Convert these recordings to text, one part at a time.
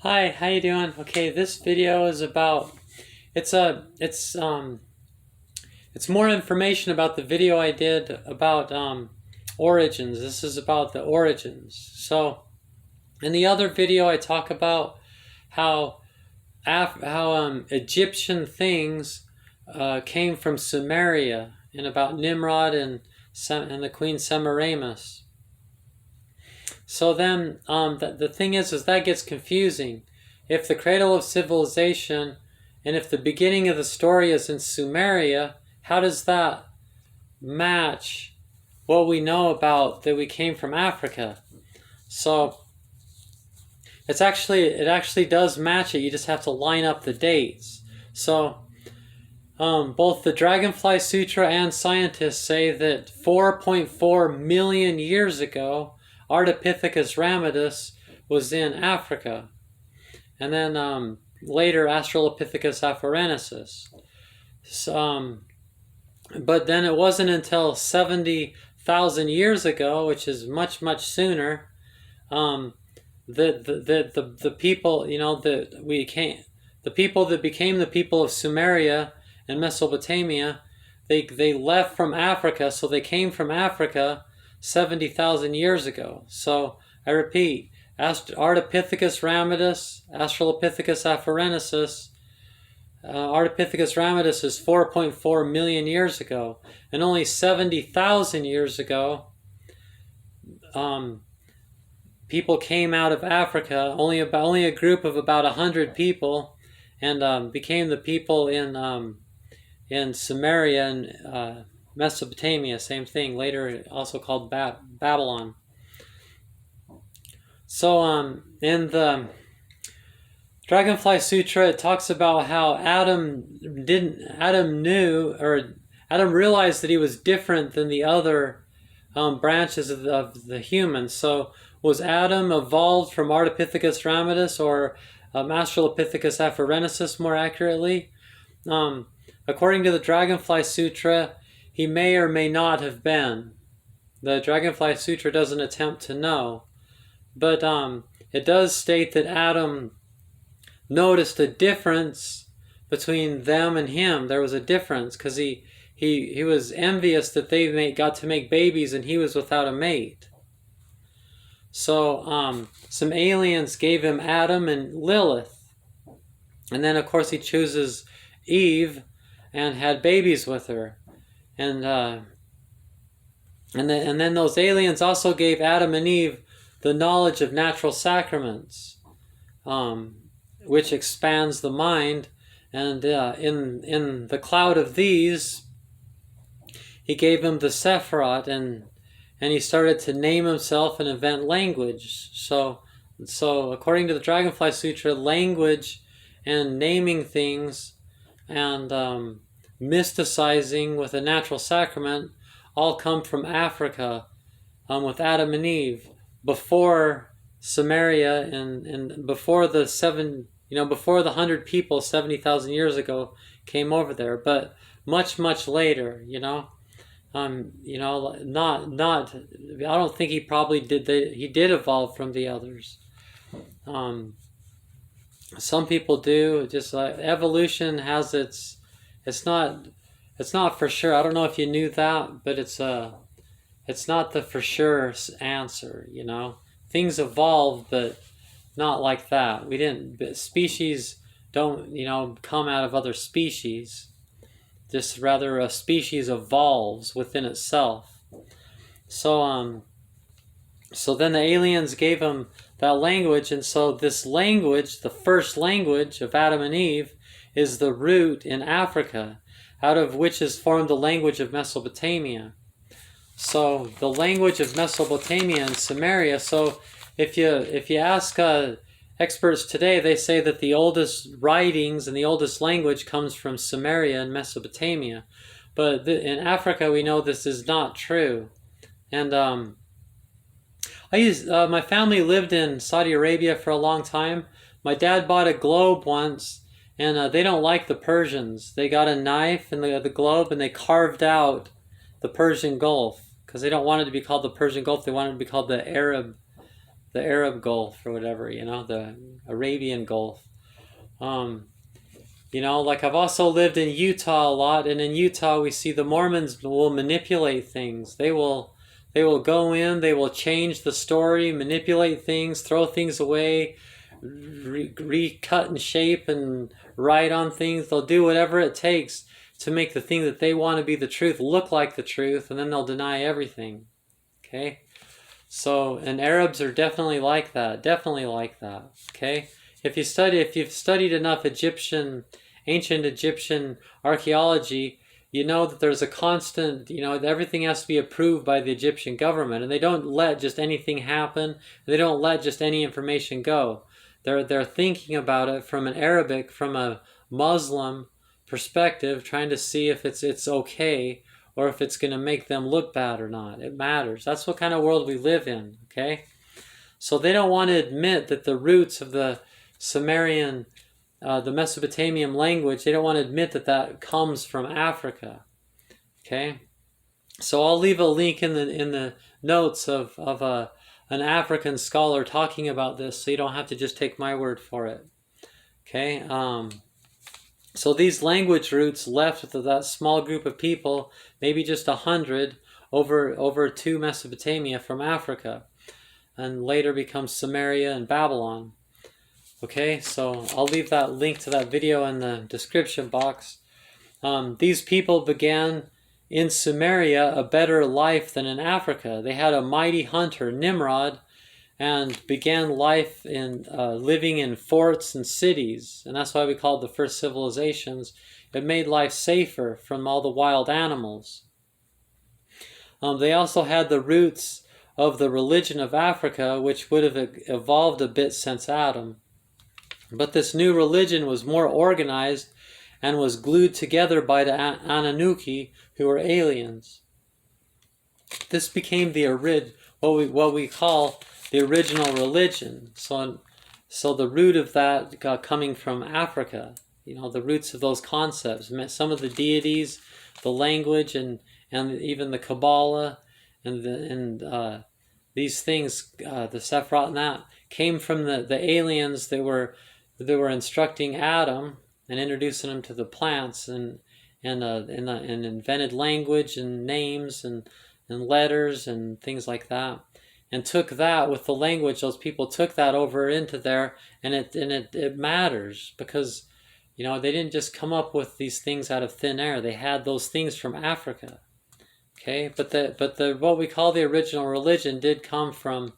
Hi, how you doing? Okay, this video is about it's a it's more information about the video I did about origins. This is about the origins. So, in the other video I talk about how Egyptian things came from Sumeria and about Nimrod and the Queen Semiramis. So then, the thing is that gets confusing. If the cradle of civilization, and if the beginning of the story is in Sumeria, how does that match what we know about that we came from Africa? So it actually does match it. You just have to line up the dates. So both the Dragonfly Sutra and scientists say that 4.4 million years ago, Ardipithecus ramidus was in Africa, and then later Australopithecus afarensis. But then it wasn't until 70,000 years ago, which is much sooner, that the people the people that became the people of Sumeria and Mesopotamia, they left from Africa, so they came from Africa 70,000 years ago. So I repeat, Ardipithecus ramidus, Australopithecus afarensis. Ardipithecus ramidus is 4.4 million years ago, and only 70,000 years ago, people came out of Africa. Only a group of about 100 people, and became the people in Sumeria and Mesopotamia, same thing, later also called Babylon. So in the Dragonfly Sutra, it talks about how Adam realized that he was different than the other branches of the humans. So was Adam evolved from Ardipithecus ramidus, or Australopithecus afarensis more accurately? According to the Dragonfly Sutra, he may or may not have been. The Dragonfly Sutra doesn't attempt to know. But it does state that Adam noticed a difference between them and him. There was a difference because he was envious that they got to make babies and he was without a mate. So some aliens gave him Adam and Lilith. And then, of course, he chooses Eve and had babies with her. And then those aliens also gave Adam and Eve the knowledge of natural sacraments, which expands the mind. And in the cloud of these, he gave him the Sephirot, and he started to name himself and invent language. So according to the Dragonfly Sutra, language and naming things and mysticizing with a natural sacrament all come from Africa, with Adam and Eve, before Sumeria and before the 100 people 70,000 years ago came over there, but much later, I don't think he probably did. He did evolve from the others. Some people do. Just like evolution has it's not for sure. I don't know if you knew that, but it's not the for sure answer. Things evolve, but not like that. Species don't come out of other species. Just rather a species evolves within itself. So then the aliens gave him that language, and so this language, the first language of Adam and Eve, is the root in Africa, out of which is formed the language of Mesopotamia. So the language of Mesopotamia and Sumeria. So if you ask experts today, they say that the oldest writings and the oldest language comes from Sumeria and Mesopotamia. But in Africa, we know this is not true. And my family lived in Saudi Arabia for a long time. My dad bought a globe once, and they don't like the Persians. They got a knife and the globe, and they carved out the Persian Gulf because they don't want it to be called the Persian Gulf. They want it to be called the the Arab Gulf or whatever, you know, the Arabian Gulf. You know, like I've also lived in Utah a lot, and in Utah we see the Mormons will manipulate things. They will go in, they will change the story, manipulate things, throw things away, recut and shape and write on things. They'll do whatever it takes to make the thing that they want to be the truth look like the truth, and then they'll deny everything. Okay? So, and Arabs are definitely like that. Definitely like that. Okay? If you've studied enough ancient Egyptian archaeology, you know that there's a constant, you know, everything has to be approved by the Egyptian government, and they don't let just anything happen. They don't let just any information go. They're thinking about it from a Muslim perspective, trying to see if it's okay or if it's going to make them look bad or not. It matters. That's what kind of world we live in, okay? So they don't want to admit that the roots of the Sumerian, the Mesopotamian language, they don't want to admit that that comes from Africa, okay? So I'll leave a link in the notes of an African scholar talking about this, so you don't have to just take my word for it, okay? So these language roots left with that small group of people, maybe just 100, over to Mesopotamia from Africa, and later becomes Samaria and Babylon. Okay, so I'll leave that link to that video in the description box. These people began in Samaria a better life than in Africa. They had a mighty hunter, Nimrod, and began life in living in forts and cities, and that's why we call it the first civilizations. It made life safer from all the wild animals. They also had the roots of the religion of Africa, which would have evolved a bit since Adam. But this new religion was more organized and was glued together by the Anunnaki, who were aliens. This became what we call the original religion. So the root of that coming from Africa, you know, the roots of those concepts, some of the deities, the language, and even the Kabbalah, and these things, the Sephiroth and that, came from the aliens that were instructing Adam and introducing him to the plants, and invented language and names and letters and things like that, and took that with the language. Those people took that over into there, and it matters because, you know, they didn't just come up with these things out of thin air. They had those things from Africa. Okay, but the what we call the original religion did come from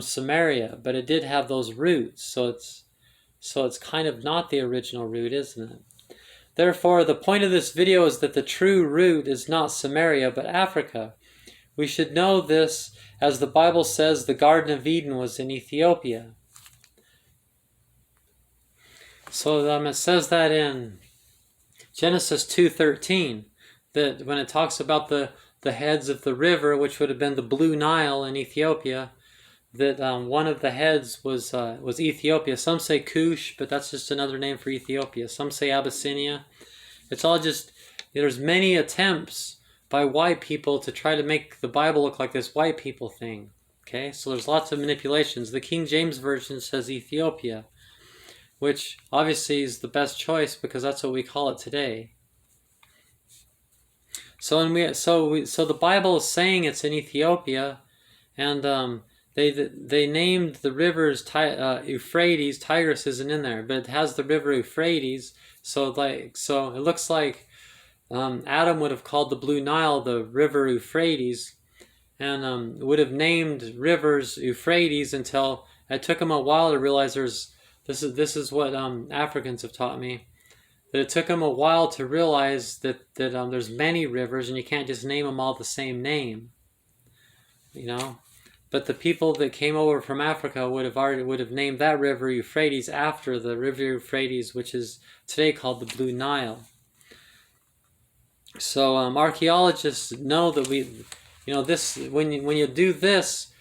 Samaria, but it did have those roots. So it's kind of not the original root, isn't it? Therefore, the point of this video is that the true root is not Samaria, but Africa. We should know this, as the Bible says the Garden of Eden was in Ethiopia. So it says that in Genesis 2:13, that when it talks about the heads of the river, which would have been the Blue Nile in Ethiopia, that one of the heads was Ethiopia. Some say Cush, but that's just another name for Ethiopia. Some say Abyssinia. It's all just, there's many attempts by white people to try to make the Bible look like this white people thing. Okay, so there's lots of manipulations. The King James Version says Ethiopia, which obviously is the best choice because that's what we call it today. So the Bible is saying it's in Ethiopia, and they named the rivers Euphrates. Tigris isn't in there, but it has the river Euphrates. So it looks like Adam would have called the Blue Nile the river Euphrates, and would have named rivers Euphrates until it took him a while to realize this is what Africans have taught me. That it took them a while to realize that there's many rivers and you can't just name them all the same name, you know. But the people that came over from Africa would have named that river Euphrates after the river Euphrates, which is today called the Blue Nile. So archaeologists know that this when you do this,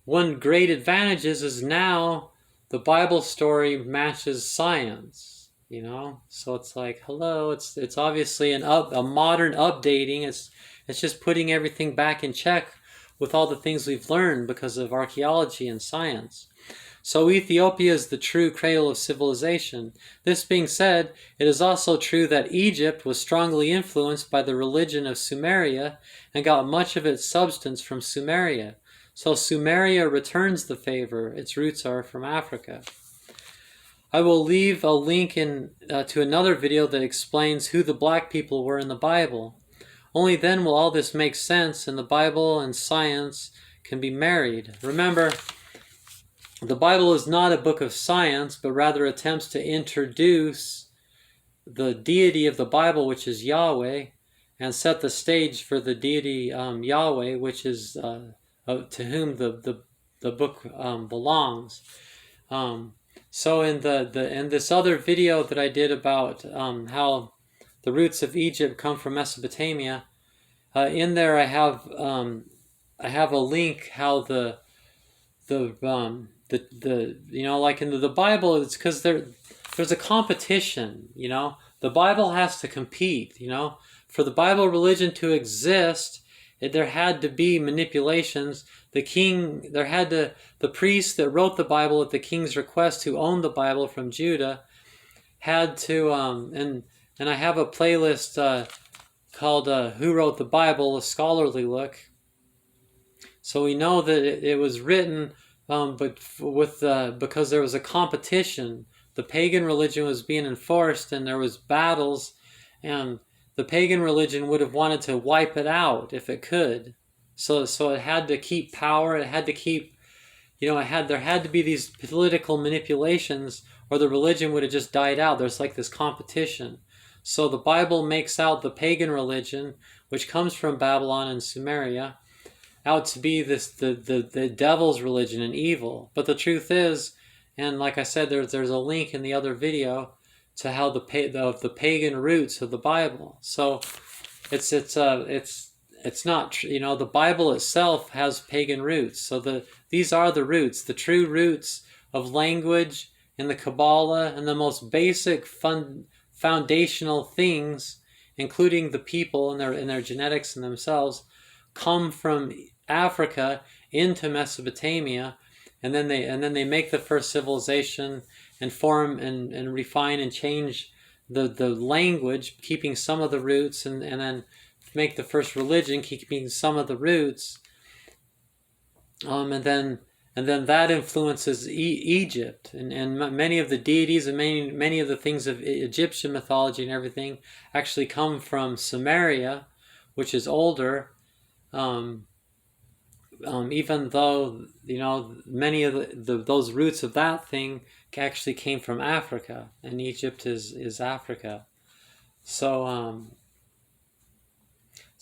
one great advantage is now the Bible story matches science. You know, so it's like, hello, it's obviously a modern updating. It's just putting everything back in check with all the things we've learned because of archaeology and science. So Ethiopia is the true cradle of civilization. This being said, it is also true that Egypt was strongly influenced by the religion of Sumeria and got much of its substance from Sumeria. So Sumeria returns the favor. Its roots are from Africa. I will leave a link to another video that explains who the black people were in the Bible. Only then will all this make sense and the Bible and science can be married. Remember, the Bible is not a book of science, but rather attempts to introduce the deity of the Bible, which is Yahweh, and set the stage for the deity Yahweh, which is to whom the book belongs. So in this other video that I did about how the roots of Egypt come from Mesopotamia, in there I have a link how the like in the Bible, it's because there's a competition. The Bible has to compete. For the Bible religion to exist, there had to be manipulations. The priest that wrote the Bible at the king's request, who owned the Bible from Judah, had to and I have a playlist called "Who Wrote the Bible?" a scholarly look. So we know that it was written. Because there was a competition, the pagan religion was being enforced, and there was battles, and the pagan religion would have wanted to wipe it out if it could. So it had to keep power. It had to keep, there had to be these political manipulations, or the religion would have just died out. There's like this competition. So the Bible makes out the pagan religion, which comes from Babylon and Sumeria, out to be the devil's religion and evil. But the truth is, and like I said, there's a link in the other video to how the pagan roots of the Bible. So it's not, the Bible itself has pagan roots. So these are the roots, the true roots of language in the Kabbalah, and the most basic foundational things, including the people and their genetics and themselves, come from Africa into Mesopotamia, and then they make the first civilization and form and refine and change the language, keeping some of the roots, and then make the first religion, keeping some of the roots, and then that influences Egypt, and many of the deities and many of the things of Egyptian mythology and everything actually come from Sumeria, which is older. Even though many of those roots of that thing actually came from Africa, and Egypt is Africa. So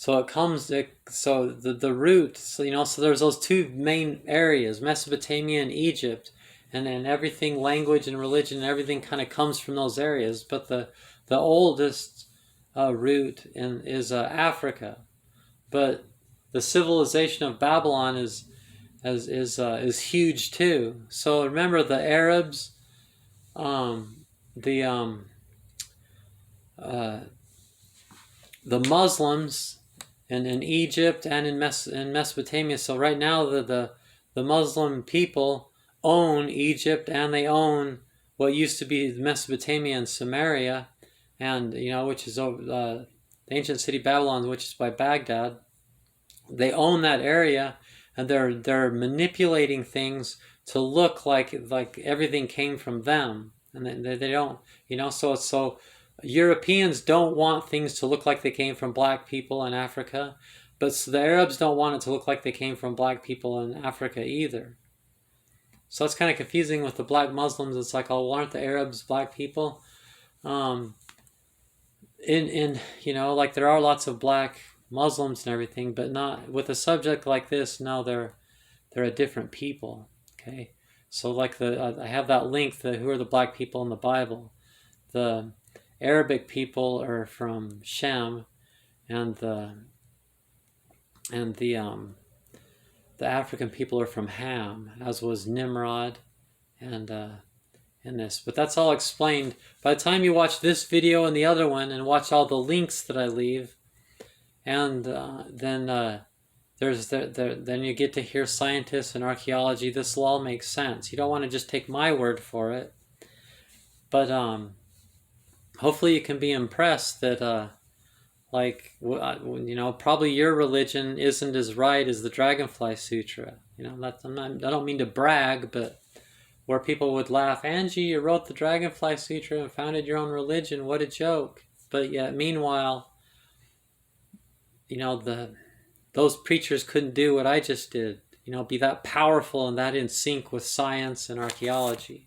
it comes. So the root. So there's those two main areas, Mesopotamia and Egypt, and everything, language and religion, and everything kind of comes from those areas. But the oldest root is Africa, but the civilization of Babylon is huge too. So remember, the Arabs, the Muslims in Egypt and in Mesopotamia. So right now the Muslim people own Egypt, and they own what used to be Mesopotamia and Samaria, and which is the ancient city Babylon, which is by Baghdad. They own that area, and they're manipulating things to look like everything came from them, and they don't. So Europeans don't want things to look like they came from black people in Africa, but the Arabs don't want it to look like they came from black people in Africa either. So it's kind of confusing with the black Muslims. It's like, oh, well, aren't the Arabs black people? Like there are lots of black Muslims and everything, but not with a subject like this. No, they're a different people. Okay, so like I have that link. Who are the black people in the Bible? The Arabic people are from Shem, and the African people are from Ham, as was Nimrod, and this. But that's all explained by the time you watch this video and the other one, and watch all the links that I leave. And then then you get to hear scientists and archaeology. This will all make sense. You don't want to just take my word for it, but hopefully you can be impressed that probably your religion isn't as right as the Dragonfly Sutra. I don't mean to brag, but where people would laugh, Angie, you wrote the Dragonfly Sutra and founded your own religion. What a joke! But yet, meanwhile, those preachers couldn't do what I just did. Be that powerful and that in sync with science and archaeology.